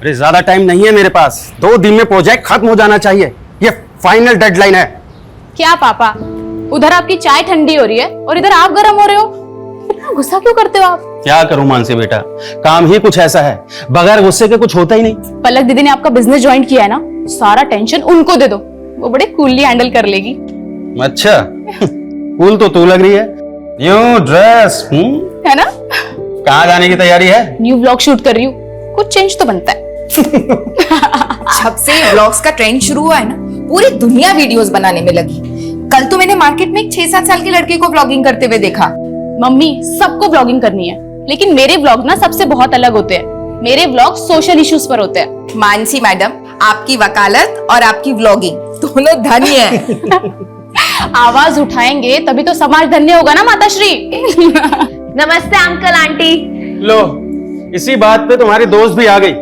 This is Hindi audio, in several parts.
अरे ज्यादा टाइम नहीं है मेरे पास, 2 दिन में प्रोजेक्ट खत्म हो जाना चाहिए, ये फाइनल डेडलाइन है। क्या पापा, उधर आपकी चाय ठंडी हो रही है और इधर आप गर्म हो रहे हो, इतना गुस्सा क्यों करते हो आप? क्या करूं मानसी बेटा, काम ही कुछ ऐसा है, बगैर गुस्से के कुछ होता ही नहीं। पलक दीदी ने आपका बिजनेस ज्वाइन किया है ना, सारा टेंशन उनको दे दो, वो बड़े कूलली हैंडल कर लेगी। अच्छा कूल तो तू लग रही है, न्यू ड्रेस है ना? कहाँ जाने की तैयारी है? न्यू व्लॉग शूट कर रही हूँ, कुछ चेंज तो बनता है। जब से व्लॉग्स का ट्रेंड शुरू हुआ है ना, पूरी दुनिया वीडियोस बनाने में लगी। कल तो मैंने मार्केट में एक 6-7 साल के लड़के को व्लॉगिंग करते हुए देखा। मम्मी, सबको व्लॉगिंग करनी है, लेकिन मेरे व्लॉग ना सबसे बहुत अलग होते हैं। मेरे व्लॉग सोशल इश्यूज पर होते हैं। मानसी मैडम, आपकी वकालत और आपकी व्लॉगिंग दोनों धन्य है। आवाज उठाएंगे तभी तो समाज धन्य होगा ना माताश्री। नमस्ते अंकल आंटी। लो, इसी बात पे तुम्हारी दोस्त भी आ गई,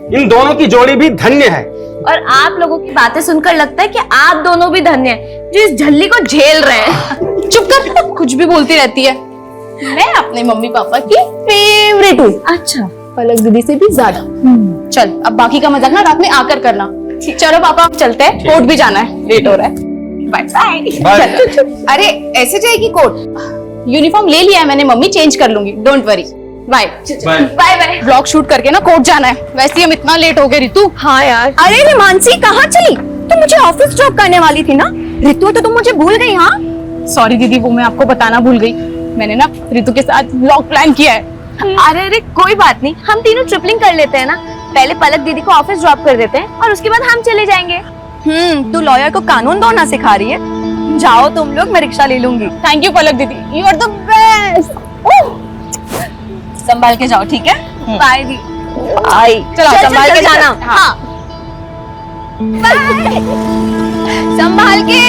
इन दोनों की जोड़ी भी धन्य है। और आप लोगों की बातें सुनकर लगता है कि आप दोनों भी धन्य हैं जो इस झल्ली को झेल रहे हैं। चुप कर, कुछ भी बोलती रहती है। मैं अपने मम्मी पापा की फेवरेट हूँ। अच्छा, पलक दीदी से भी ज्यादा। चल, अब बाकी का मजाक ना रात में आकर करना। चलो पापा, चलते हैं, कोर्ट भी जाना है, लेट हो रहा है। Bye bye. अरे ऐसे जाएगी कोर्ट? यूनिफॉर्म ले लिया है मैंने मम्मी, चेंज कर लूंगी, don't worry. Bye bye bye. Vlog shoot करके ना कोर्ट जाना है, वैसे ही हम इतना लेट हो गए। रितु, हाँ यार। अरे रे मानसी, कहाँ चली? तुम मुझे ऑफिस ड्रॉप करने वाली थी ना? रितु, तो तुम मुझे भूल गई? हाँ सॉरी दीदी, वो मैं आपको बताना भूल गई। मैंने ना रितु के साथ व्लॉग प्लान किया है। अरे कोई बात नहीं, हम तीनों ट्रिपलिंग कर लेते हैं ना। पहले पलक दीदी को ऑफिस ड्रॉप कर देते हैं और उसके बाद हम चले जाएंगे। तू लॉयर को कानून दौड़ना सिखा रही है। जाओ तुम लोग, मैं रिक्शा ले लूंगी। थैंक यू पलक दीदी, यू आर द बेस्ट। संभाल के जाओ, ठीक है? By the. आई, चलो संभाल के जाना। हाँ। संभाल के।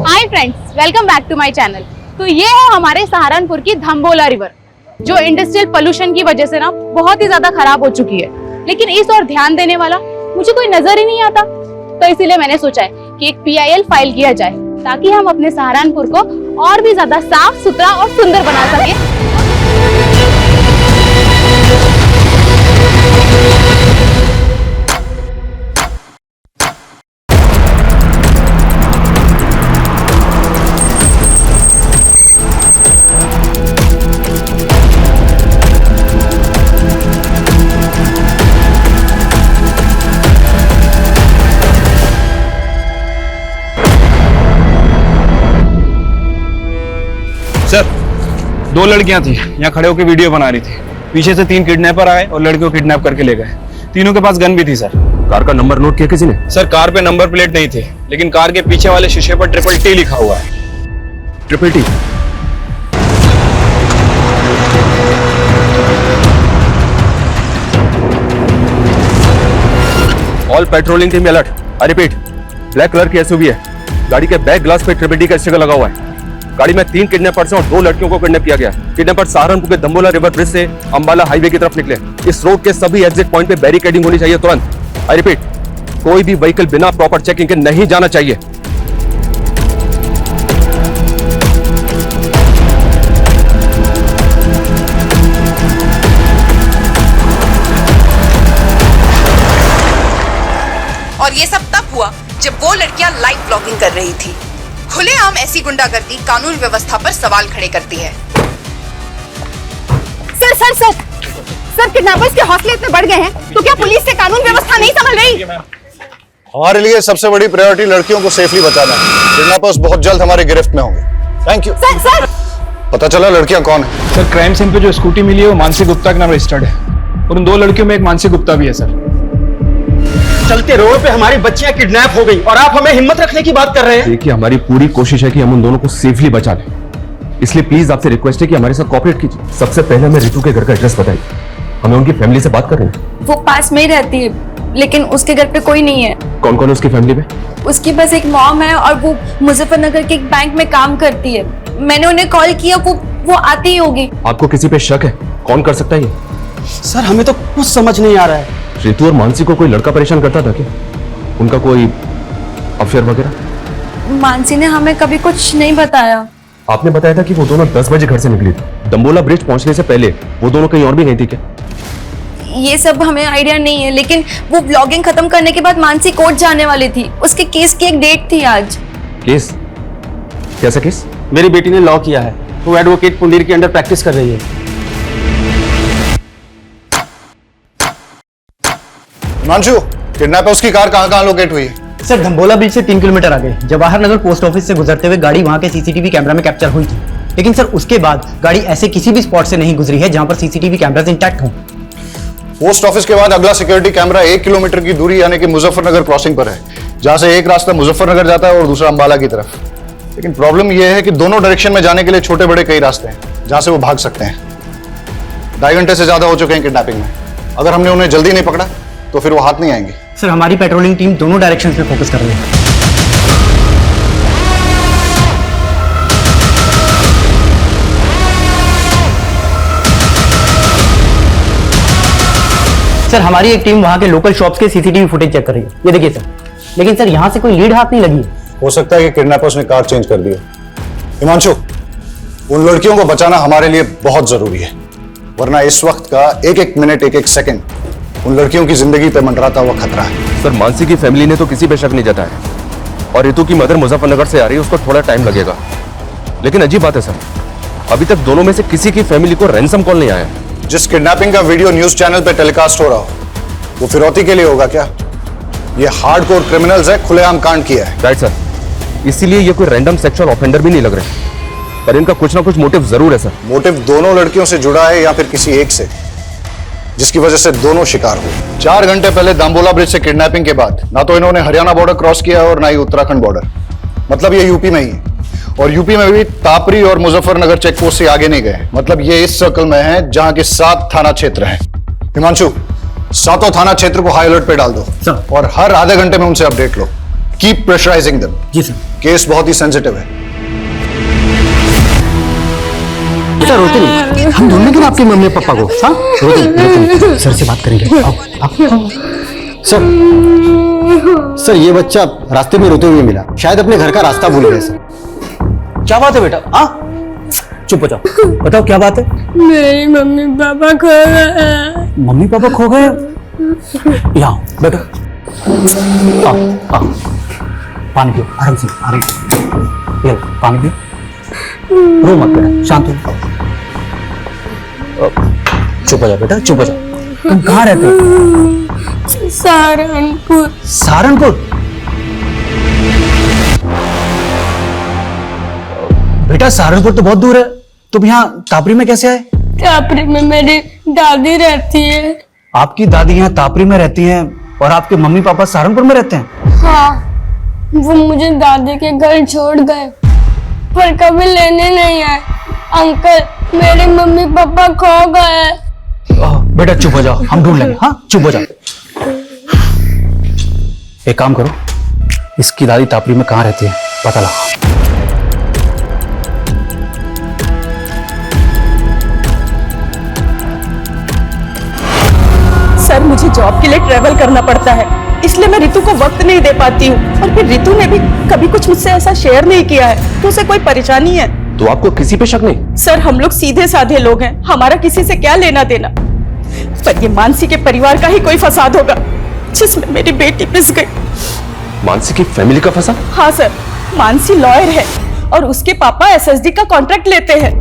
Hi friends, welcome back to my channel. तो ये है हमारे सहारनपुर की धम्बोला रिवर, जो इंडस्ट्रियल पोल्यूशन की वजह से ना बहुत ही ज्यादा खराब हो चुकी है, लेकिन इस ओर ध्यान देने वाला मुझे कोई नजर ही नहीं आता। तो इसीलिए मैंने सोचा है कि एक PIL फाइल किया जाए, ताकि हम अपने सहारनपुर को और भी ज्यादा साफ सुथरा और सुंदर बना सके। सर, 2 लड़कियां थी, यहाँ खड़े होकर वीडियो बना रही थी। पीछे से 3 किडनैपर आए और लड़कियों को किडनैप करके ले गए। तीनों के पास गन भी थी सर। कार का नंबर नोट किया किसी ने? सर, कार पे नंबर प्लेट नहीं थी, लेकिन कार के पीछे वाले शीशे पर TTT लिखा हुआ है। TTT? All patrolling team alert. I repeat, black colour की SUV है, गाड़ी के बैक ग्लास पे TTT का स्टिकर लगा हुआ है। गाड़ी में 3 किडनैपर्स हैं और 2 लड़कियों को किडनैप किया गया। किडनैपर सहारनपुर के धम्बोला रिवर ब्रिज से अंबाला हाईवे की तरफ निकले। इस रोड के सभी एग्जिट पॉइंट पे बैरिकेडिंग होनी चाहिए तुरंत। आई रिपीट, कोई भी व्हीकल बिना प्रॉपर चेकिंग के नहीं जाना चाहिए। और ये सब तब हुआ जब वो लड़कियां लाइव ब्लॉगिंग कर रही थी। खुलेआम ऐसी गुंडागर्दी कानून व्यवस्था पर सवाल खड़े करती है। Sir sir sir sir, kidnappers के हौसले इतने बढ़ गए हैं, तो क्या पुलिस से कानून व्यवस्था नहीं संभल रही? हमारे लिए सबसे बड़ी प्रायोरिटी लड़कियों को सेफली बचाना है। किडनैपर्स बहुत जल्द हमारे गिरफ्त में होंगे। Thank you. सर सर, पता चला लड़कियां कौन है? सर, क्राइम सीन पे जो स्कूटी मिली है वो मानसी गुप्ता के नाम रजिस्टर्ड है, और उन 2 लड़कियों में एक मानसी गुप्ता भी है सर। चलते रोड पे हमारी बच्चियां किडनैप हो गई और आप हमें हिम्मत रखने की बात कर रहे हैं? देखिए, हमारी पूरी कोशिश है कि हम उन दोनों को सेफली बचा लें, इसलिए प्लीज आपसे रिक्वेस्ट है कि हमारे साथ कोऑपरेट कीजिए। सबसे पहले हमें रितु के घर का एड्रेस बताइए, हमें उनकी फैमिली से बात करनी है। वो पास में ही रहती है, लेकिन उसके घर पे कोई नहीं है। कौन कौन है उसकी फैमिली में? उसकी बस एक मॉम है और वो मुजफ्फरनगर के एक बैंक में काम करती है। मैंने उन्हें कॉल किया, वो आती ही होगी। आपको किसी पे शक है? कौन कर सकता है ये? सर, हमें तो कुछ समझ नहीं आ रहा है। रितु और मानसी को कोई लड़का परेशान करता था क्या? उनका कोई अफेयर वगैरह? मानसी ने हमें कभी कुछ नहीं बताया। आपने बताया था कि वो दोनों 10 बजे घर से निकली थी। दंबोला ब्रिज पहुंचने से पहले वो दोनों कहीं और भी गई थी क्या? ये सब हमें आइडिया नहीं है, लेकिन वो ब्लॉगिंग खत्म करने के बाद मानसी कोर्ट जाने वाली थी। उसके केस की एक डेट थी आज। केस? कैसा केस? मेरी बेटी ने लॉ किया है, वो एडवोकेट पुंडीर के अंडर प्रैक्टिस कर रही है। हिमांशु, किडनैपर्स की कार कहाँ लोकेट हुई है? सर धम्बोला ब्रिज से 3 किलोमीटर आगे जवाहर नगर पोस्ट ऑफिस से गुजरते हुए गाड़ी वहां के सीसीटीवी कैमरा में कैप्चर हुई थी। लेकिन सर उसके बाद गाड़ी ऐसे किसी भी स्पॉट से नहीं गुजरी है जहां पर सीसीटीवी कैमरास इंटैक्ट हों। पोस्ट ऑफिस के बाद अगला सिक्योरिटी कैमरा 1 किलोमीटर की दूरी यानी कि मुजफ्फरनगर क्रॉसिंग पर है, जहां से एक रास्ता मुजफ्फरनगर जाता है और दूसरा अंबाला की तरफ। लेकिन प्रॉब्लम यह है कि दोनों डायरेक्शन में जाने के लिए छोटे बड़े कई रास्ते हैं जहां से वो भाग सकते हैं। 2.5 घंटे से ज्यादा हो चुके हैं किडनैपिंग में। अगर हमने उन्हें जल्दी नहीं पकड़ा तो फिर वो हाथ नहीं आएंगे। सर हमारी पेट्रोलिंग टीम दोनों डायरेक्शन में फोकस कर रही है। सर हमारी एक टीम वहां के लोकल शॉप्स के सीसीटीवी फुटेज चेक कर रही है। ये देखिए सर। लेकिन सर यहाँ से कोई लीड हाथ नहीं लगी है। हो सकता है कि किडनैपर्स ने कार चेंज कर दी है। हिमांशु, उन लड़कियों को बचाना हमारे लिए बहुत जरूरी है, वरना इस वक्त का एक एक मिनट एक एक सेकंड उन लड़कियों की जिंदगी पे मंडराता हुआ खतरा है। सर मानसी की फैमिली ने तो किसी पे शक नहीं जताया और रितु की मदर मुजफ्फरनगर से आ रही है, उसको थोड़ा टाइम लगेगा। लेकिन अजीब बात है सर, अभी तक दोनों में से किसी की फैमिली को रैंसम कॉल नहीं आया। जिस किडनैपिंग का वीडियो न्यूज चैनल पे टेलीकास्ट हो रहा हो वो फिरौती के लिए होगा क्या? ये हार्डकोर क्रिमिनल्स है, खुलेआम कांड किया है। राइट सर, इसीलिए ये कोई रैंडम सेक्सुअल ऑफेंडर भी नहीं लग रहे, पर इनका कुछ ना कुछ मोटिव जरूर है सर। मोटिव दोनों लड़कियों से जुड़ा है या फिर किसी एक से, जिसकी वजह से दोनों शिकार हुए। 4 घंटे पहले दाम्बोला ब्रिज से किडनैपिंग के बाद ना तो इन्होंने हरियाणा बॉर्डर क्रॉस किया और ना ही उत्तराखंड बॉर्डर, मतलब ये यूपी में ही है। और यूपी में भी तापरी और मुजफ्फरनगर चेक पोस्ट से आगे नहीं गए, मतलब ये इस सर्कल में है जहां के 7 थाना क्षेत्र हैं। हिमांशु, 7 थाना क्षेत्र को हाई अलर्ट पे डाल दो सर। और हर आधे घंटे में उनसे अपडेट लो। Keep pressurising them. जी सर। केस बहुत ही सेंसिटिव है। सर रोते नहीं, हम ढूंढने के लिए आपके मम्मी पापा को। हाँ रोते नहीं, सर से बात करेंगे। आओ, आओ। सर ये बच्चा रास्ते में रोते हुए मिला, शायद अपने घर का रास्ता भूल गया। सर क्या बात है बेटा? हाँ चुप हो जाओ, बताओ क्या बात है? मेरी मम्मी पापा खो गए। मम्मी पापा खो गए? यहाँ बैठो, आओ आओ, पानी पियो, आराम से आराम से। ये लो, पानी पियो, रो मत बेटा, शांत हो। चुप हो जाओ बेटा, चुप हो जाओ। तुम कहाँ रहते हो? सहारनपुर। सहारनपुर? बेटा सहारनपुर तो बहुत दूर है, तुम यहाँ तापरी में कैसे आए? तापरी में मेरी दादी रहती है। आपकी दादी यहाँ तापरी में रहती हैं और आपके मम्मी पापा सहारनपुर में रहते हैं? हाँ, वो मुझे दादी के घर छोड़ गए पर कभी लेने नहीं आए। अंकल मेरे मम्मी पापा खो गए। बेटा चुप हो जाओ, हम ढूंढ लेंगे। हाँ चुप हो जाओ। एक काम करो, इसकी दादी तापरी में कहाँ रहती है पता लगाओ। सर मुझे जॉब के लिए ट्रेवल करना पड़ता है, इसलिए मैं रितु को वक्त नहीं दे पाती हूँ। और फिर रितु ने भी कभी कुछ मुझसे ऐसा शेयर नहीं किया है तो उसे कोई परेशानी है। तो आपको किसी पे शक नहीं? सर हम लोग सीधे साधे लोग हैं, हमारा किसी से क्या लेना देना। पर ये मानसी के परिवार का ही कोई फसाद होगा जिसमें मेरी बेटी पिस गई। मानसी की फैमिली का फसाद? हाँ सर, मानसी लॉयर है और उसके पापा एसएसडी का कॉन्ट्रैक्ट लेते हैं।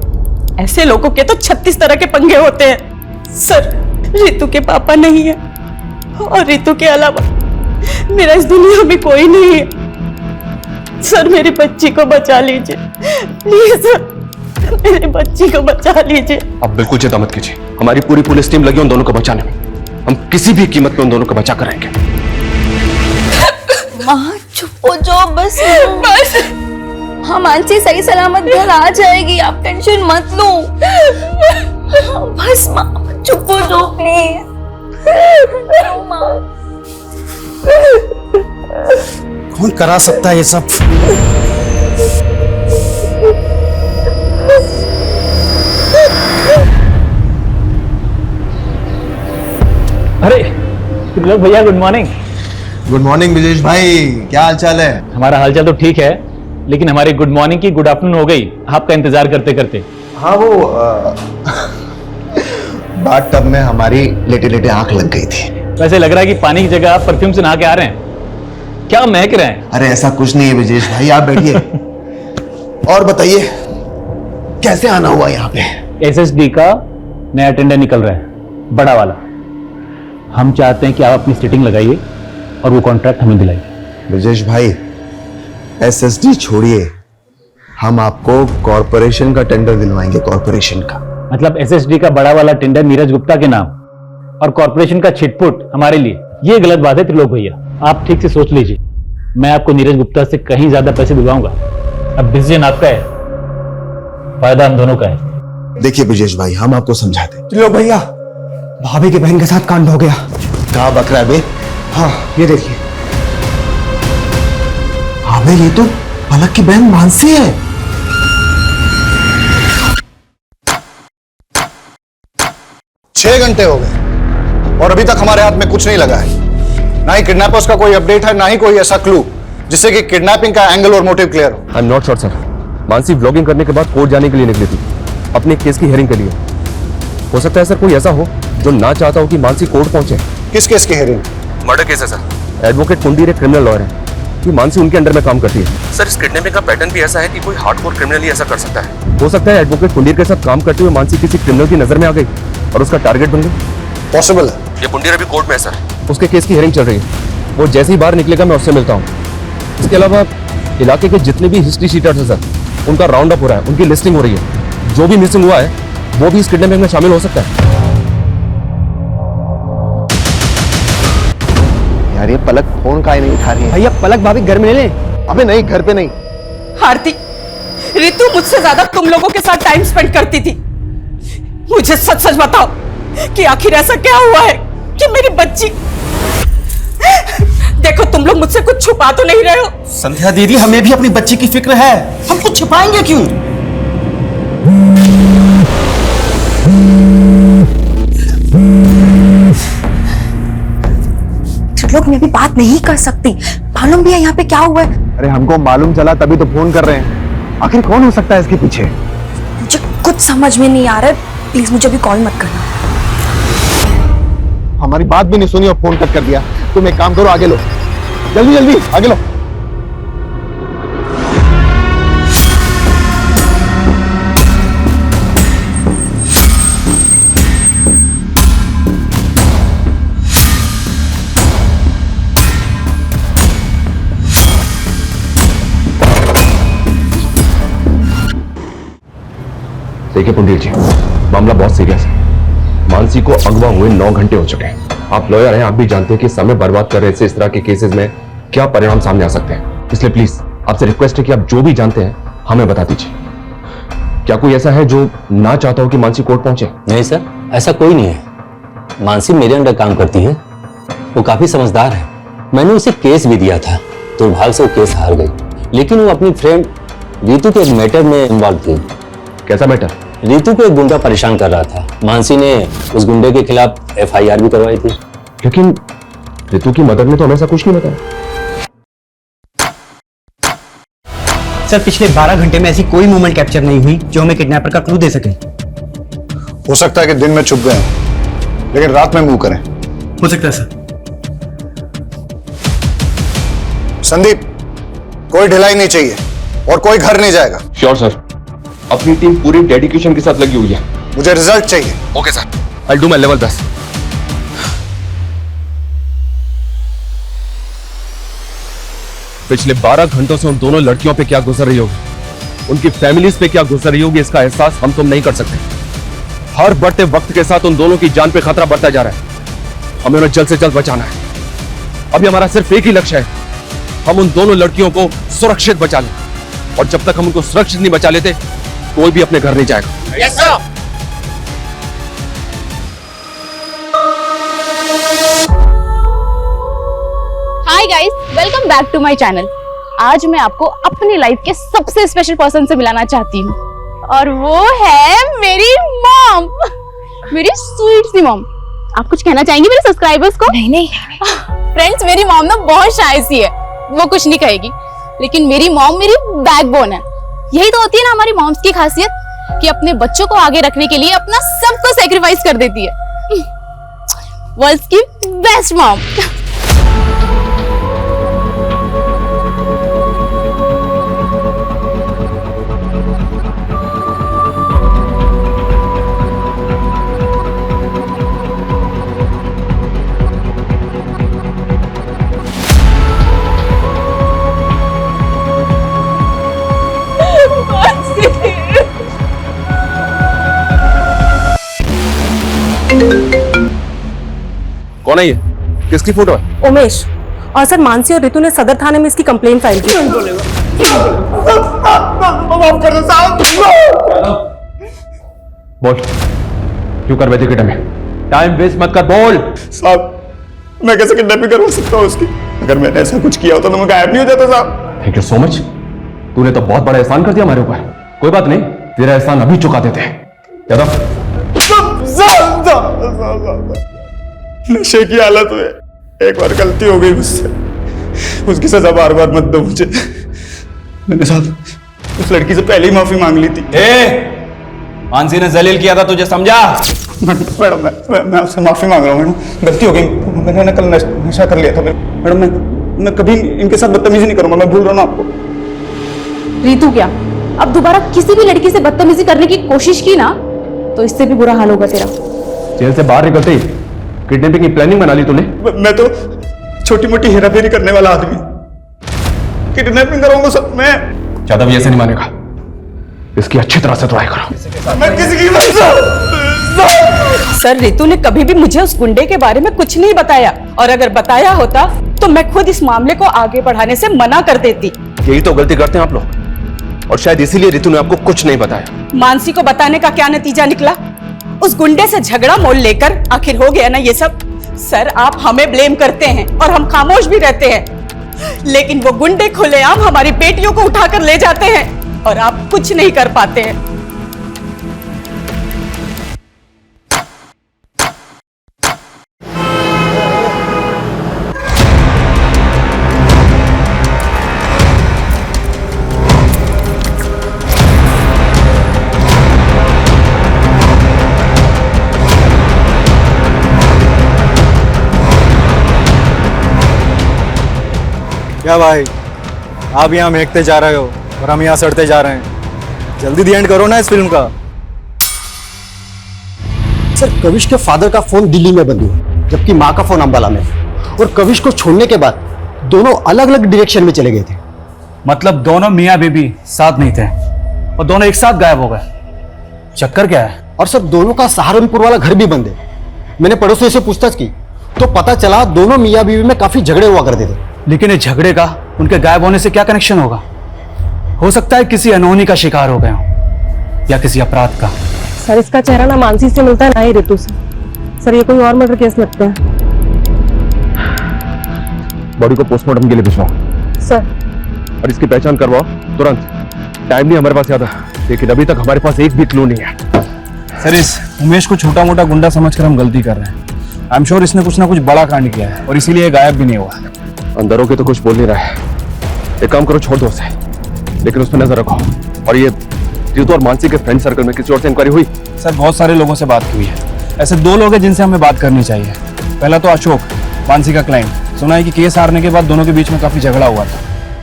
ऐसे लोगों के तो 36 तरह के पंगे होते हैं। सर रितु के पापा नहीं है और रितु के अलावा मेरा इस दुनिया में कोई नहीं है। सर मेरी बच्ची को बचा लीजिए प्लीज सर, मेरी बच्ची को बचा लीजिए। आप बिल्कुल चिंता मत कीजिए, हमारी पूरी पुलिस टीम लगी उन दोनों को बचाने में। हम किसी भी कीमत पे उन दोनों को बचा कर रहेंगे। माँ चुप हो जाओ बस बस। हाँ मानसी सही सलामत घर आ जाएगी, आप टेंशन मत लो। बस माँ चुप हो जाओ प्लीज। कौन करा सकता है ये सब? अरे भैया good morning. Good morning Vijesh भाई, क्या हाल चाल है? हमारा हालचाल तो ठीक है, लेकिन हमारी गुड मॉर्निंग की गुड आफ्टरनून हो गई आपका इंतजार करते करते। हाँ वो बाथ टब में हमारी लेटे लेटे आंख लग गई थी। वैसे लग रहा है कि पानी की जगह आप परफ्यूम से नहा के आ रहे हैं, क्या महक रहे हैं? अरे ऐसा कुछ नहीं है विजेश भाई, आप बैठिए और बताइए कैसे आना हुआ यहाँ पे? एसएसडी का नया टेंडर निकल रहा है, बड़ा वाला। हम चाहते हैं कि आप अपनी सिटिंग लगाइए और वो कॉन्ट्रैक्ट हमें दिलाइए। विजेश भाई एसएसडी छोड़िए, हम आपको कॉर्पोरेशन का टेंडर दिलवाएंगे, कॉर्पोरेशन का। मतलब एसएसडी का बड़ा वाला टेंडर नीरज गुप्ता के नाम और कॉर्पोरेशन का छिटपुट हमारे लिए, ये गलत बात है त्रिलोक भैया। आप ठीक से सोच लीजिए, मैं आपको नीरज गुप्ता से कहीं ज्यादा पैसे दिलवाऊंगा। अब डिसीजन आपका है, फायदा हम दोनों का है। देखिए ब्रजेश भाई, हम आपको समझाते। लो भैया, भाभी की बहन के साथ कांड हो गया। कहा बक रहा है बे? हाँ ये देखिए। हाँ बे, ये तो पलक की बहन मानसी है। छह घंटे हो गए और अभी तक हमारे हाथ में कुछ नहीं लगा है। ना ही किडनैपर्स का कोई अपडेट है, ना ही कोई ऐसा क्लू जिससे कि किडनैपिंग का एंगल और मोटिव क्लियर हो। I am not sure sir. Mansi vlogging करने के बाद कोर्ट जाने के लिए निकली थी, अपने केस की हियरिंग के लिए। हो सकता है सर कोई ऐसा हो जो ना चाहता हो कि मानसी कोर्ट पहुंचे। किस केस की हियरिंग? मर्डर केस है सर। एडवोकेट कुंडीर एक क्रिमिनल लॉयर है कि मानसी उनके अंडर में काम करती है। सर इस किडनैपिंग का पैटर्न भी ऐसा है कि कोई हार्डकोर क्रिमिनल ही ऐसा कर सकता है। हो सकता है एडवोकेट कुंडीर के साथ काम करते हुए मानसी किसी क्रिमिनल की नजर में आ गई और उसका टारगेट बन गई। पॉसिबल है। ये कुंडीर अभी कोर्ट में है सर, उसके केस की हियरिंग चल रही है। वो जैसे ही बाहर निकलेगा मैं उससे मिलता हूँ। इसके अलावा इलाके के जितने भी हिस्ट्री शीटर्स हैं सर, उनका राउंड अप हो रहा है, उनकी लिस्टिंग हो रही है। जो भी मिसिंग हुआ है वो भी इस किडनैपिंग में शामिल हो सकता है। यार ये पलक फोन काहे नहीं उठा रही है? भैया पलक भाभी घर में ले लें। अबे नहीं, घर पे नहीं। आरती, रितु मुझसे ज्यादा तुम लोगों के साथ टाइम स्पेंड करती थी। मुझे सच सच बताओ कि आखिर ऐसा क्या हुआ है कि मेरी बच्ची। देखो तुम लोग मुझसे कुछ छुपा तो नहीं रहे हो। संध्या दीदी, हमें भी अपनी बच्ची की फिक्र है, हम कुछ छुपाएंगे क्यों? लोग मैं भी बात नहीं कर सकती, मालूम भी है यहाँ पे क्या हुआ है। अरे हमको मालूम चला तभी तो फोन कर रहे हैं। आखिर कौन हो सकता है इसके पीछे? मुझे कुछ समझ में नहीं आ रहा है, प्लीज मुझे भी कॉल मत करना। हमारी बात भी नहीं सुनी और फोन कट कर दिया। तुम एक काम करो, आगे लो, जल्दी जल्दी आगे लो। देखिए पुंडीर जी, मामला बहुत सीरियस है। मानसी को अगवा हुए 9 घंटे हो चुके हैं। आप लॉयर हैं, आप भी जानते हैं कि समय बर्बाद कर रहे से इस तरह के केसेस में क्या परिणाम सामने आ सकते हैं। इसलिए प्लीज आपसे रिक्वेस्ट है कि आप जो भी जानते हैं हमें बता दीजिए। क्या कोई ऐसा है जो ना चाहता हो कि मानसी कोर्ट पहुंचे? नहीं सर, ऐसा कोई नहीं है। मानसी मेरे अंडर काम करती है, वो काफी समझदार है। मैंने उसे केस भी दिया था, दुर्भाग्य से वो केस हार गई। लेकिन वो अपनी फ्रेंड रीतू के एक मैटर में इन्वॉल्व थी। कैसा मैटर? रीतू को एक गुंडा परेशान कर रहा था। मानसी ने उस गुंडे के खिलाफ FIR भी करवाई थी। लेकिन ऋतु की मदद में तो हमें ऐसा कुछ नहीं बताया। सर पिछले 12 घंटे में ऐसी कोई मूवमेंट कैप्चर नहीं हुई जो हमें किडनैपर का क्लू दे सके। हो सकता है कि दिन में छुप गए हैं, लेकिन रात में मूव करें। हो सकता है सर। संदीप, कोई ढिलाई नहीं चाहिए और कोई घर नहीं जाएगा। श्योर सर, अपनी टीम पूरी डेडिकेशन के साथ लगी हुई है। मुझे रिजल्ट चाहिए। Okay sir, I do my level best. पिछले 12 घंटों से उन दोनों लड़कियों पे क्या गुजर रही होगी, उनकी फैमिलीज पे क्या गुजर रही होगी, इसका एहसास हम तुम नहीं कर सकते। हर बढ़ते वक्त के साथ उन दोनों की जान पे खतरा बढ़ता जा रहा है। हमें उन्हें जल्द से जल्द बचाना है। अभी हमारा सिर्फ एक ही लक्ष्य है, हम उन दोनों लड़कियों को सुरक्षित बचा लें। और जब तक हम उनको सुरक्षित नहीं बचा लेते, कोई भी अपने घर नहीं जाएगा। Yes sir. Hi guys, welcome back to my channel. आज मैं आपको अपनी लाइफ के सबसे स्पेशल पर्सन से मिलाना चाहती हूँ और वो है मेरी मॉम, मेरी स्वीट सी मॉम। आप कुछ कहना चाहेंगे मेरे सब्सक्राइबर्स को? नहीं नहीं फ्रेंड्स मेरी मॉम ना बहुत शाय सी है, वो कुछ नहीं कहेगी, लेकिन मेरी मॉम मेरी बैकबोन है। यही तो होती है ना हमारी मॉम्स की खासियत कि अपने बच्चों को आगे रखने के लिए अपना सब कुछ सैक्रिफाइस कर देती है। वर्ल्ड्स की बेस्ट मॉम। कौन है ये? किसकी फोटो है? उमेश। और सर मानसी और रितु ने सदर थाने में इसकी कंप्लेंट फाइल की। बोल, क्यों कर बैठे किडनैप में? टाइम वेस्ट मत कर, बोल। साहब, मैं कैसे किडनैपिंग करवा सकता हूँ उसकी? अगर मैंने ऐसा कुछ किया होता तो मैं गायब नहीं हो जाता साहब। Thank you so much. तूने तो बहुत बड़ा एहसान कर दिया हमारे ऊपर। कोई बात नहीं, तेरा एहसान अभी चुका देते हैं। यादव, नशे की हालत में एक बार गलती हो गई मुझसे, उसकी सजा बार बार मत दो मुझे। मैंने साहब उस लड़की से पहले ही माफी मांग ली थी। मानसी ने जलील किया था तुझे, समझा? मैडम मैं आपसे माफी मांग रहा हूँ मैडम, गलती हो गई। मैंने कल नशा कर लिया था मैडम। मैं कभी इनके साथ बदतमीजी नहीं करूंगा, मैं भूल रहा हूँ आपको। रितु क्या, अब दोबारा किसी भी लड़की से बदतमीजी करने की कोशिश की ना तो इससे भी बुरा हाल होगा तेरा। जेल से बाहर निकलते ही किडनैपिंग की प्लानिंग बना ली तूने? मैं तो छोटी मोटी हेराफेरी करने वाला आदमी, किडनैपिंग करूंगा सब मैं। यादव ये ऐसे नहीं मानेगा, इसकी अच्छी तरह से ट्राई करो। मैं किसी की सर रितु ने कभी भी मुझे उस गुंडे के बारे में कुछ नहीं बताया, और अगर बताया होता तो मैं खुद इस मामले को आगे बढ़ाने से मना कर देती। यही तो गलती करते हैं आप लोग, और शायद इसीलिए रितु ने आपको कुछ नहीं बताया। मानसी को बताने का क्या नतीजा निकला? उस गुंडे से झगड़ा मोल लेकर आखिर हो गया ना ये सब। सर आप हमें ब्लेम करते हैं और हम खामोश भी रहते हैं, लेकिन वो गुंडे खुलेआम हमारी बेटियों को उठाकर ले जाते हैं और आप कुछ नहीं कर पाते हैं। क्या भाई, आप यहाँ महकते जा रहे हो और हम यहाँ सड़ते जा रहे हैं। जल्दी दी एंड करो ना इस फिल्म का। सर कविश के फादर का फोन दिल्ली में बंद हुआ, जबकि माँ का फोन अंबाला में, और कविश को छोड़ने के बाद दोनों अलग अलग डायरेक्शन में चले गए थे। मतलब दोनों मियाँ बीबी साथ नहीं थे और दोनों एक साथ गायब हो गए। चक्कर क्या है? और सर दोनों का सहारनपुर वाला घर भी बंद है। मैंने पड़ोसियों से पूछताछ की तो पता चला दोनों मियाँ बीवी में काफी झगड़े हुआ करते थे। लेकिन इस झगड़े का उनके गायब होने से क्या कनेक्शन होगा? हो सकता है किसी अनहोनी का शिकार हो गए हो या किसी अपराध का। सर इसका चेहरा ना मानसी से मिलता है ना ही रितु से। सर ये कोई और मर्डर केस लगता है। बॉडी को पोस्टमार्टम के लिए भिजवाओ सर। और इसकी पहचान करवाओ तुरंत। टाइम नहीं हमारे पास ज्यादा, लेकिन अभी तक हमारे पास एक भी क्लू नहीं है। सर इस उमेश को छोटा मोटा गुंडा समझकर हम गलती कर रहे हैं। आई एम श्योर इसने कुछ ना कुछ बड़ा कांड किया है और इसीलिए गायब भी नहीं हुआ। अंदर होके तो कुछ बोल नहीं रहा है। एक काम करो, छोड़ दो उसे, लेकिन उस पर नजर रखो। और ये रितु और मानसी के फ्रेंड सर्कल में किसी और से इंक्वायरी हुई? सर बहुत सारे लोगों से बात हुई है। ऐसे दो लोग हैं जिनसे हमें बात करनी चाहिए। पहला तो अशोक, मानसी का क्लाइंट। सुना है कि केस हारने के बाद दोनों के बीच में काफी झगड़ा हुआ था।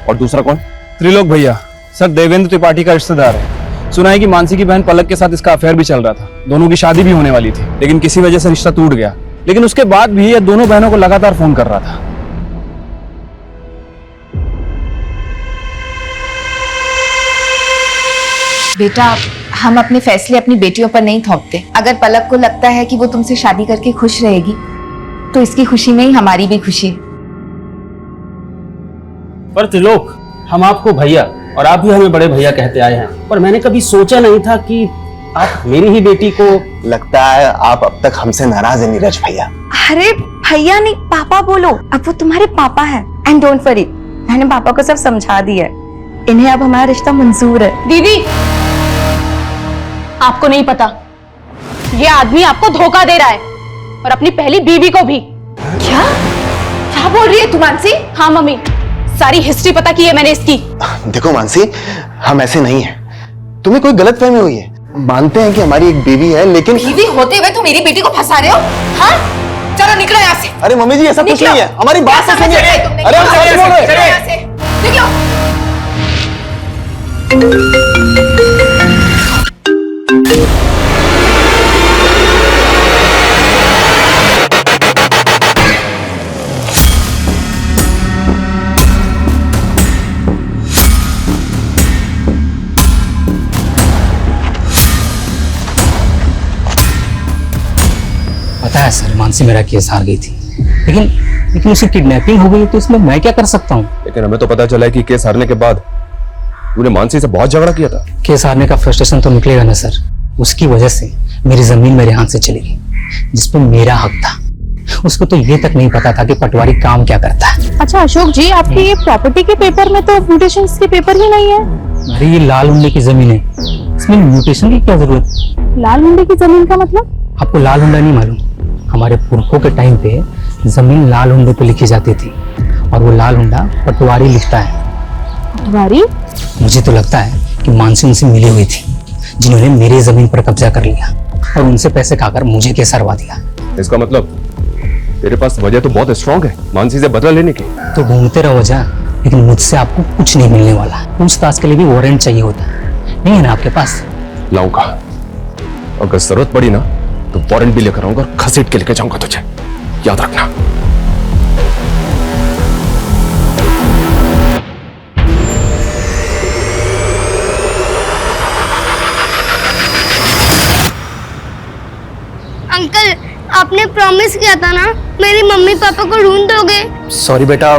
और दूसरा कौन? त्रिलोक भैया। सर देवेंद्र त्रिपाठी का रिश्तेदार है। सुना है कि मानसी की बहन पलक के साथ इसका अफेयर भी चल रहा था। दोनों की शादी भी होने वाली थी, लेकिन किसी वजह से रिश्ता टूट गया। लेकिन उसके बाद भी ये दोनों बहनों को लगातार फोन कर रहा था। बेटा हम अपने फैसले अपनी बेटियों पर नहीं थोपते। अगर पलक को लगता है कि वो तुमसे शादी करके खुश रहेगी तो इसकी खुशी में ही हमारी भी खुशी है। पर त्रिलोक, हम आपको भैया और आप भी हमें बड़े भैया कहते आए हैं, पर मैंने कभी सोचा नहीं था कि आप मेरी ही बेटी को। लगता है आप अब तक हमसे नाराज है नीरज भैया। अरे भैया नहीं, पापा बोलो। अब वो तुम्हारे पापा है। एंड डोंट वरी, मैंने पापा को सब समझा दिया है। इन्हें अब हमारा रिश्ता मंजूर है। दीदी आपको नहीं पता, ये आदमी आपको धोखा दे रहा है और अपनी पहली बीवी को भी। क्या? क्या बोल बोल रही है तू मानसी? हाँ मम्मी, सारी हिस्ट्री पता की है मैंने इसकी। देखो मानसी, हम ऐसे नहीं है, तुम्हें कोई गलतफहमी हुई है। मानते हैं कि हमारी एक बीवी है, लेकिन बीवी होते हुए तुम मेरी बेटी को फंसा रहे हो? हाँ, चलो निकलो यहाँ से। अरे मम्मी जी, ऐसा कुछ नहीं है, हमारी बात से सुनिए। अरे हम सच बोल रहे हैं। निकलो। पता है सर, मानसी मेरा केस हार गई थी, लेकिन उसकी किडनैपिंग हो गई तो इसमें मैं क्या कर सकता हूँ? लेकिन हमें तो पता चला है कि केस हारने के बाद तूने मानसी से बहुत झगड़ा किया था। केस हारने का फ्रस्ट्रेशन तो निकलेगा ना सर। उसकी वजह से मेरी जमीन मेरे हाथ से चली गई, जिसपे मेरा हक था। उसको तो ये तक नहीं पता था कि पटवारी काम क्या करता है। अच्छा अशोक जी, आपकी ये प्रॉपर्टी के पेपर में तो म्यूटेशंस के पेपर ही नहीं है। अरे ये लाल हुंडे की जमीन है, इसमें म्यूटेशन की क्या जरूरत? लाल हुंडे की जमीन का मतलब? आपको लाल हुंडा नहीं मालूम? हमारे पुरखों के टाइम पे जमीन लाल हुंडे पे लिखी जाती थी, और वो लाल हुंडा पटवारी लिखता है। पटवारी? मुझे तो लगता है कि मानसी उनसे मिली हुई थी, जिन्होंने मेरी जमीन पर कब्जा कर लिया और उनसे पैसे खाकर मुझे केस हरवा दिया। इसका मतलब तेरे पास वजह तो बहुत स्ट्रांग है मानसी से बदला लेने की। तो घूमते रहो वजह, लेकिन मुझसे आपको कुछ नहीं मिलने वाला। पूछताछ के लिए भी वारंट चाहिए होता है, नहीं है ना आपके पास? लाऊंगा, अगर जरूरत पड़ी ना तो वारंट भी लेकर आऊंगा और घसीट के लेके जाऊंगा तुझे, याद रखना। अंकल, आपने प्रॉमिस किया था ना, मेरी मम्मी पापा को ढूंढ दोगे? सॉरी बेटा,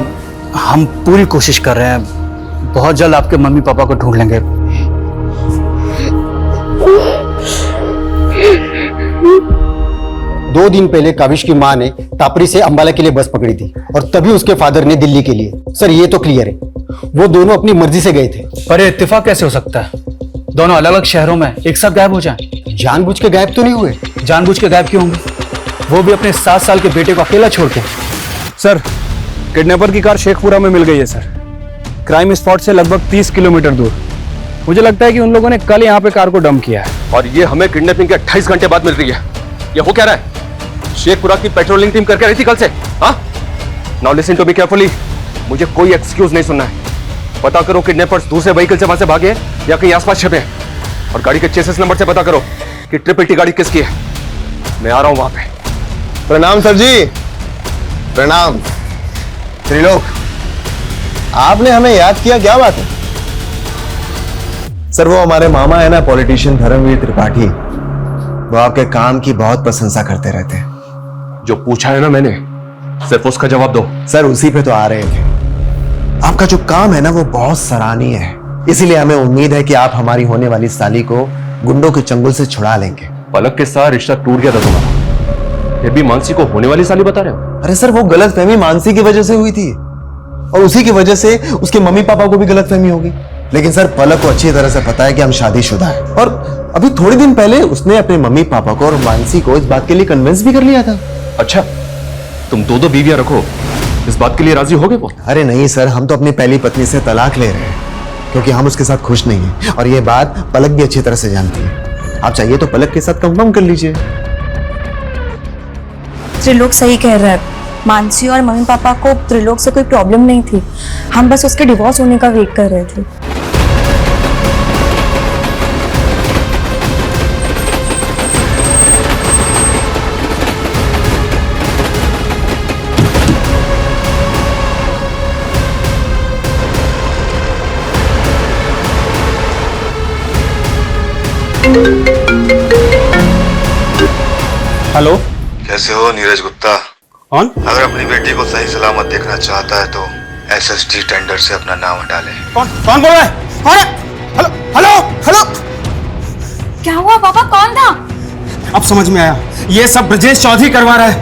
हम पूरी कोशिश कर रहे हैं, बहुत जल्द आपके मम्मी पापा को ढूंढ लेंगे। 2 दिन पहले काविश की मां ने टापरी से अंबाला के लिए बस पकड़ी थी, और तभी उसके फादर ने दिल्ली के लिए। सर ये तो क्लियर है, वो दोनों अपनी मर्जी से गए थे। पर इत्तेफाक कैसे हो सकता है? दोनों अलग अलग शहरों में एक साथ गायब हो जाएं। जानबूझ के गायब तो नहीं हुए। जानबूझ के गायब क्यों होंगे? वो भी अपने 7 साल के बेटे को अकेला छोड़ के। सर, किडनैपर की कार शेखपुरा में मिल गई है सर, क्राइम स्पॉट से लगभग 30 किलोमीटर दूर। मुझे लगता है कि उन लोगों ने कल यहाँ पे कार को डंप किया है। और ये हमें किडनैपिंग के 28 घंटे बाद मिल रही है। ये हो क्या रहा है? शेखपुरा की पेट्रोलिंग टीम करके रही थी कल से। हाँ, now listen to me carefully, मुझे कोई एक्सक्यूज नहीं सुनना है। पता करो किडनैपर्स दूसरे व्हीकल से वहां से भागे या कहीं आसपास छिपे हैं, और गाड़ी के चेसिस नंबर से पता करो कि 888 गाड़ी किसकी है। मैं आ रहा हूं वहां पे। प्रणाम सर जी। प्रणाम त्रिलोक, आपने हमें याद किया, क्या बात है? सर वो हमारे मामा है ना, पॉलिटिशियन धर्मवीर त्रिपाठी, वो आपके काम की बहुत प्रशंसा करते रहते हैं। जो पूछा है ना मैंने, सिर्फ उसका जवाब दो। सर उसी पे तो आ रहे थे। आपका जो काम है ना वो बहुत सराहनीय है, इसीलिए हमें उम्मीद है कि आप हमारी होने वाली साली को गुंडों के चंगुल से छुड़ा लेंगे। पलक के साथ रिश्ता टूट गया था तुम्हारा, फिर भी मानसी को होने वाली साली बता रहे हो? अरे सर वो गलतफहमी मानसी की वजह से हुई थी, और उसी की वजह से उसके मम्मी पापा को भी गलतफहमी होगी। लेकिन सर पलक को अच्छी तरह से पता है कि हम शादीशुदा हैं, और अभी थोड़े दिन पहले उसने अपने मम्मी पापा को और मानसी को इस बात के लिए कन्विंस भी कर लिया था। अच्छा, तुम 2 बीवियां रखो, इस बात के लिए राजी हो गए वो? अरे नहीं सर, हम तो अपनी पहली पत्नी से तलाक ले रहे हैं, क्योंकि हम उसके साथ खुश नहीं हैं, और ये बात पलक भी अच्छी तरह से जानती है। आप चाहिए तो पलक के साथ कंफर्म कर लीजिए। त्रिलोक सही कह रहा है, मानसी और मम्मी पापा को त्रिलोक से कोई प्रॉब्लम नहीं थी, हम बस उसके डिवोर्स होने का वेट कर रहे थे। हेलो, कैसे हो नीरज गुप्ता? कौन? अगर अपनी बेटी को सही सलामत देखना चाहता है तो एसएसडी टेंडर से अपना नाम हटा ले। कौन बोल रहा है? कौन है? हेलो हेलो हेलो, क्या हुआ पापा, कौन था? अब समझ में आया, ये सब ब्रजेश चौधरी करवा रहा है।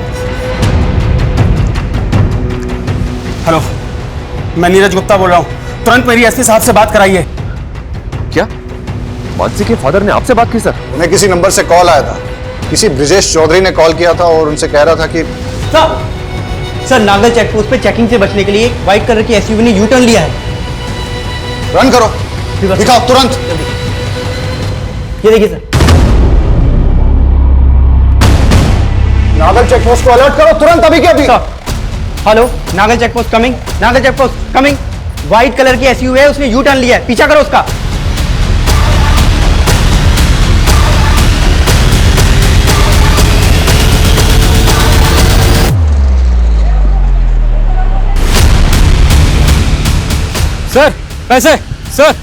हेलो, मैं नीरज गुप्ता बोल रहा हूँ, तुरंत मेरी एसपी साहब से बात कराइए। क्या मानसी के फादर ने आपसे बात की सर? उन्हें किसी नंबर से कॉल आया था, किसी ब्रजेश चौधरी ने कॉल किया था और उनसे कह रहा था कि सर नागल चेक पोस्ट पे चेकिंग से बचने के लिए एक व्हाइट कलर की एसयूवी ने यू टर्न लिया है। रन करो, दिखाओ तुरंत। ये देखिए सर। नागल चेक पोस्ट को अलर्ट करो तुरंत, अभी के अभी। Hello, Nagal check post coming, Nagal check post coming. White colour की एसयूवी है, उसने यू टर्न लिया है, पीछा करो उसका। सर पैसे, सर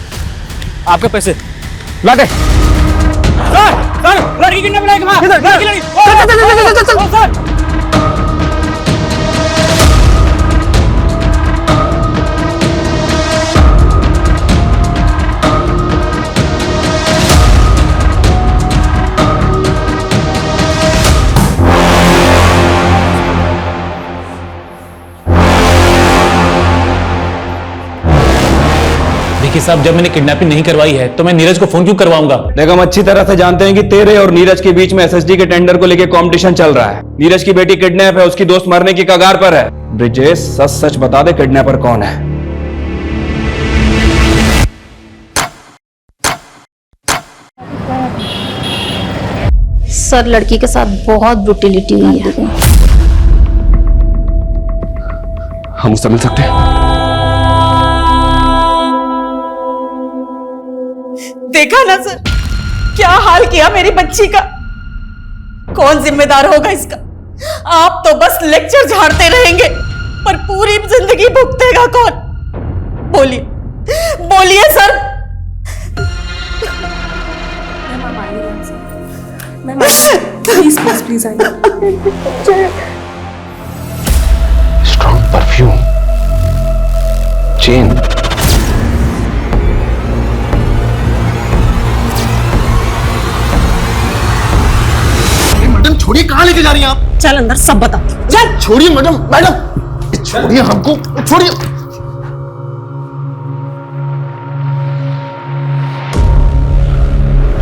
आपके पैसे ला दे। सर लड़की किडनैप लाइक मां, लड़की सर। देखिए साहब, जब मैंने किडनैपिंग नहीं करवाई है तो मैं नीरज को फोन क्यों करवाऊंगा? देखो, हम अच्छी तरह से जानते हैं कि तेरे और नीरज के बीच में एसएसडी के टेंडर को लेकर कंपटीशन चल रहा है। नीरज की बेटी किडनैप है, उसकी दोस्त मरने की कगार पर है। ब्रिजेश, सच सच बता दे, किडनैपर कौन है? सर लड़की के साथ बहुत ब्रुटिलिटी हुई है। हम उससे मिल सकते हैं? देखा ना सर, क्या हाल किया मेरी बच्ची का। कौन जिम्मेदार होगा इसका? आप तो बस लेक्चर झाड़ते रहेंगे, पर पूरी जिंदगी भुगतेगा कौन? बोलिए बोलिए सर। प्लीज प्लीज प्लीज आइए। Strong perfume, chain. मैडम छोड़िए, कहाँ लेके जा रही हैं आप? चल अंदर, सब बता। चल छोड़िए मैडम, मैडम छोड़िए हमको, छोड़िए।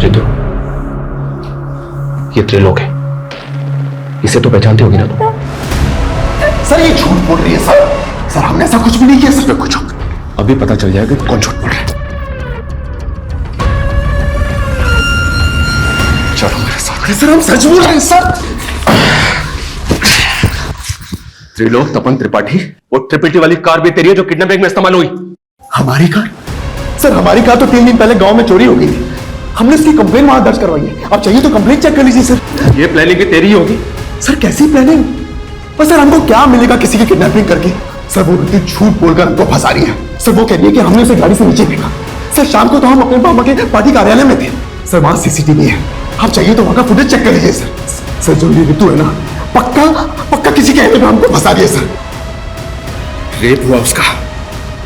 रितु, ये त्रिलोक है, इसे तो पहचानते होगी ना तुम? सर ये झूठ बोल रही है सर। सर हमने ऐसा कुछ भी नहीं किया सर पे कुछ। अभी पता चल जाएगा कि कौन झूठ बोल रहा है। चलो मेरे साथ। सर हम सच बोल रहे हैं सर। त्रिलोक तपन त्रिपाठी, वो ट्रिपिटी वाली कार भी तेरी है जो किडनैपिंग में इस्तेमाल हुई? हमारी कार? सर हमारी कार तो 3 दिन पहले गांव में चोरी हो गई थी। हमने इसकी कंप्लेन वहां दर्ज करवाई है। आप चाहिए तो कंप्लेन चेक कर लीजिए सर। ये प्लानिंग भी तेरी ही होगी? सर कैसी प्लानिंग? पर सर हमको क्या मिलेगा किसी की किडनैपिंग करके? सर वो रितु झूठ बोलकर हमको फंसा रही है। सर वो कह रही है कि हमने उसे गाड़ी से नीचे फेंका। सर शाम को तो हम अपने मामा के पार्टी कार्यालय में थे। सर वहां सीसीटीवी है, आप चाहिए तो वहां का फुटेज चेक कर लीजिए सर। सर जो ये रितु है ना, पक्का पक्का किसी के कहने पे हमको फंसा दिया सर। रेप हुआ उसका,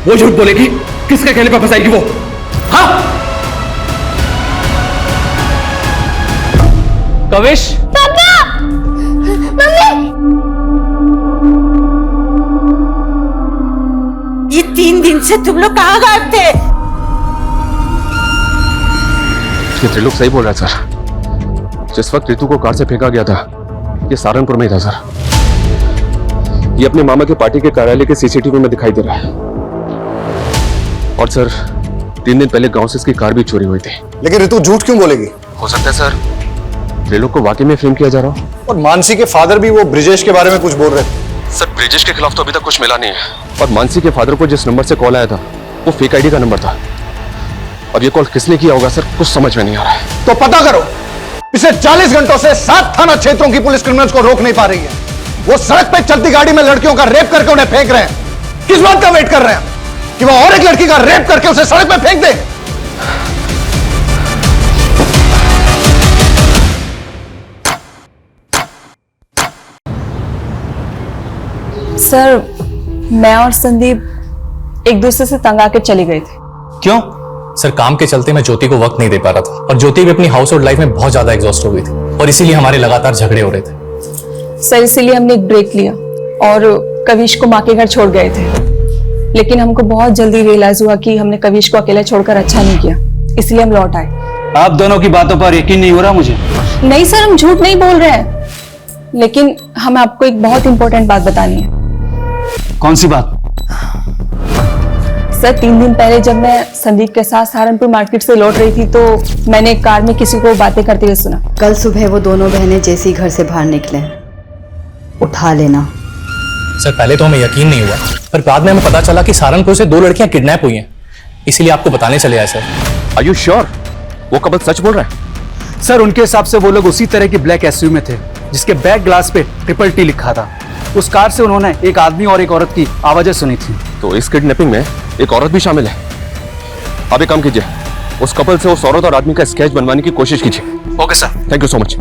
वो झूठ बोलेगी? किसके कहने पर फंसाएगी वो? हाँ कविश, पापा, मम्मी। ये 3 दिन से तुम लोग कहाँ गायब थे? ये त्रिलोक सही बोल रहा है सर। जिस वक्त रितु को कार से फेंका गया था, ये सहारनपुर में ही था सर। ये अपने मामा के पार्टी के कार्यालय के सीसीटीवी में दिखाई दे रहा है। और सर 3 दिन पहले गांव से इसकी कार भी चोरी हुई थी। लेकिन रितु झूठ क्यों बोलेगी? हो सकता है सर त्रिलोक को वाकई में फ्रेम किया जा रहा हो। और मानसी के फादर भी वो ब्रिजेश के बारे में कुछ बोल रहे थे। सर ब्रिजेश के खिलाफ तो अभी तक कुछ मिला नहीं है। और मानसी के फादर को जिस नंबर से कॉल आया था वो फेक आईडी का नंबर था। अब ये कॉल किसने किया होगा सर, कुछ समझ में नहीं आ रहा है। तो पता करो। पिछले 40 घंटों से 7 थाना क्षेत्रों की पुलिस क्रिमिनल्स को रोक नहीं पा रही है। वो सड़क पे चलती गाड़ी में लड़कियों का रेप करके उन्हें फेंक रहे हैं। किस बात का वेट कर रहे हैं कि वो और एक लड़की का रेप करके उसे सड़क पे फेंक दे? सर मैं और संदीप एक दूसरे से तंग आके चले गए थे। क्यों? सर काम के चलते मैं ज्योति को वक्त नहीं दे पा रहा था और ज्योति भी अपनी हाउस होल्ड लाइफ में बहुत ज्यादा एग्जॉस्ट हो गई थी और इसीलिए हमारे लगातार झगड़े हो रहे थे। सर इसीलिए हमने एक ब्रेक लिया और कविश को माँ के घर छोड़ गए थे। लेकिन हमको बहुत जल्दी रियलाइज हुआ कि हमने कविश को अकेला छोड़कर अच्छा नहीं किया, इसलिए हम लौट आए। आप दोनों की बातों पर यकीन नहीं हो रहा मुझे। नहीं सर, हम झूठ नहीं बोल रहे हैं, लेकिन हमें आपको एक बहुत इंपॉर्टेंट बात बतानी है। कौन सी बात? सर 3 दिन पहले जब मैं संदीप के साथ सहारनपुर मार्केट से लौट रही थी तो मैंने कार में किसी को बातें करते हुए सुना। कल सुबह वो दोनों बहनें जैसे ही घर से बाहर निकले, उठा लेना। सर पहले तो हमें यकीन नहीं हुआ, पर बाद में हमें पता चला कि सहारनपुर से 2 लड़कियां किडनैप हुई हैं, इसीलिए आपको बताने चले आए सर। आर यू श्योर वो कपल सच बोल रहा है? सर उनके हिसाब से वो लोग उसी तरह की ब्लैक एसयूवी में थे जिसके बैक ग्लास पे TTT लिखा था। उस कार से उन्होंने एक आदमी और एक औरत की आवाजें सुनी थी। तो इस किडनैपिंग में एक औरत भी शामिल है। अब एक काम कीजिए, उस कपल से उस औरत और आदमी का स्केच बनवाने की कोशिश कीजिए। Okay sir. Thank you so much.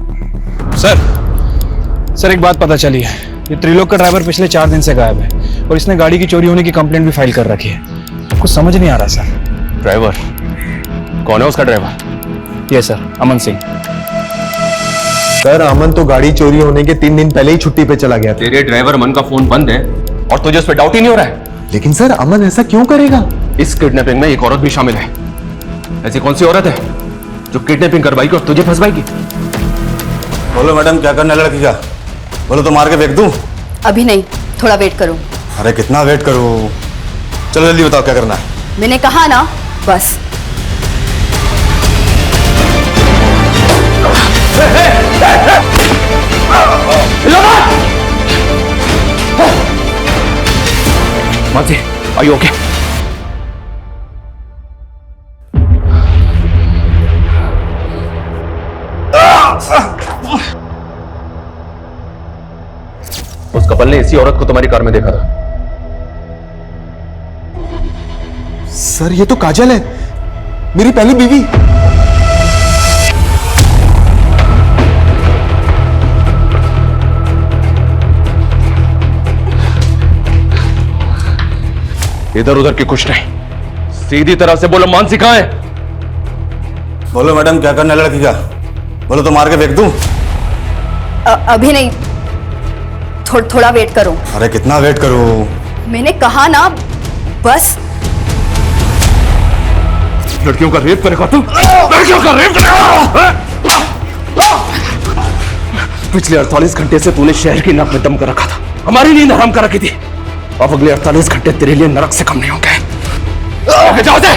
Sir एक बात पता चली है, ये त्रिलोक का ड्राइवर पिछले 4 दिन से गायब है और इसने गाड़ी की चोरी होने की कंप्लेंट भी फाइल कर रखी है। कुछ समझ नहीं आ रहा सर। ड्राइवर कौन है? उसका ड्राइवर? ये सर अमन सिंह। सर अमन तो गाड़ी चोरी होने के 3 दिन पहले ही छुट्टी पे चला गया था। तेरे ड्राइवर अमन का फोन बंद है और तुझे उस पर डाउट ही नहीं हो रहा है। लेकिन सर अमन ऐसा क्यों करेगा? इस किडनैपिंग में एक औरत भी शामिल है। ऐसी कौन सी औरत है जो किडनैपिंग करवाएगी और तुझे फंसवाएगी? बोलो मैडम क्या करना है लड़की का? बोलो तो मार के फेंक दूं? अभी नहीं, थोड़ा वेट करो। अरे कितना वेट करूं? चलो जल्दी बताओ क्या करना है। मैंने कहा ना, बस। Mansi, are you okay? उस कपल ने इसी औरत को तुम्हारी कार में देखा था। सर ये तो काजल है, मेरी पहली बीवी। इधर उधर की कुछ नहीं, सीधी तरह से बोलो मानसी कहां है? बोलो मैडम क्या करना है लड़की का? बोलो तो मार के फेंक दूं? अभी नहीं, थोड़ा वेट करो। अरे कितना वेट करूं? मैंने कहा ना, बस। लड़कियों का रेप करेगा तू? लड़कियों का रेप करेगा? पिछले 48 घंटे से तूने शहर की नाक में दम कर रखा था, हमारी नींद हराम कर रखी थी। अब अगले 48 घंटे तेरे लिए नरक से कम नहीं होंगे। जाओ से।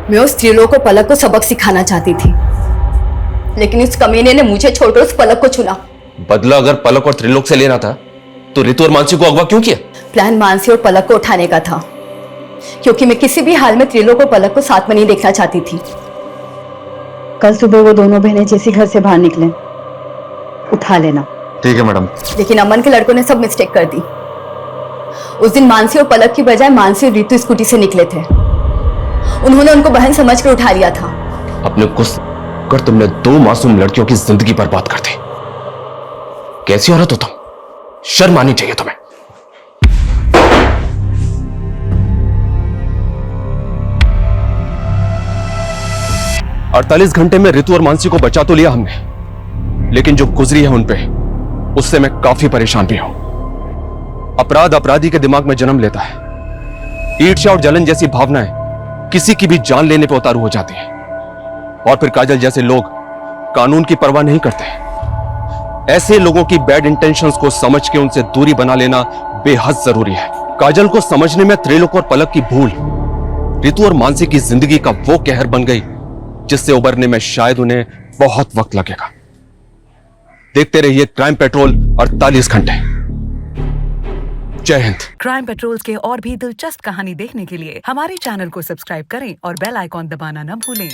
मैं उस त्रिलोक को पलक को सबक सिखाना चाहती थी, लेकिन इस कमीने ने मुझे छोड़कर उस पलक को चुना। बदला अगर पलक और त्रिलोक से लेना था तो रितु और मानसी को अगवा क्यों किया? प्लान मानसी और पलक को उठाने का था, क्योंकि मैं किसी भी हाल में त्रिलोक और पलक को साथ में नहीं देखना चाहती थी। कल सुबह वो दोनों बहनें जैसे घर से बाहर निकले, उठा लेना। ठीक है मैडम। लेकिन अमन के लड़कों ने सब मिस्टेक कर दी। उस दिन मानसी और पलक की बजाय मानसी और रितु स्कूटी से निकले थे। उन्होंने उनको बहन समझकर उठा लिया था। अपने गुस्से कर तुमने 2 मासूम लड़कियों की जिंदगी बर्बाद कर दी। कैसी औरत हो तुम? शर्म आनी चाहिए तुम्हें। 48 घंटे में रितु और मानसी को बचा तो लिया हमने, लेकिन जो गुजरी है उन पे, उससे मैं काफी परेशान भी हूं। अपराध अपराधी के दिमाग में जन्म लेता है। ईर्ष्या और जलन जैसी भावनाएं किसी की भी जान लेने पे उतारू हो जाती है, और फिर काजल जैसे लोग कानून की परवाह नहीं करते। ऐसे लोगों की बैड इंटेंशंस को समझ के उनसे दूरी बना लेना बेहद जरूरी है। काजल को समझने में त्रिलोक और पलक की भूल रितु और मानसी की जिंदगी का वो कहर बन गई जिससे उबरने में शायद उन्हें बहुत वक्त लगेगा। देखते रहिए क्राइम पेट्रोल 48 घंटे। जय हिंद। क्राइम पेट्रोल के और भी दिलचस्प कहानी देखने के लिए हमारे चैनल को सब्सक्राइब करें और बेल आइकॉन दबाना न भूलें।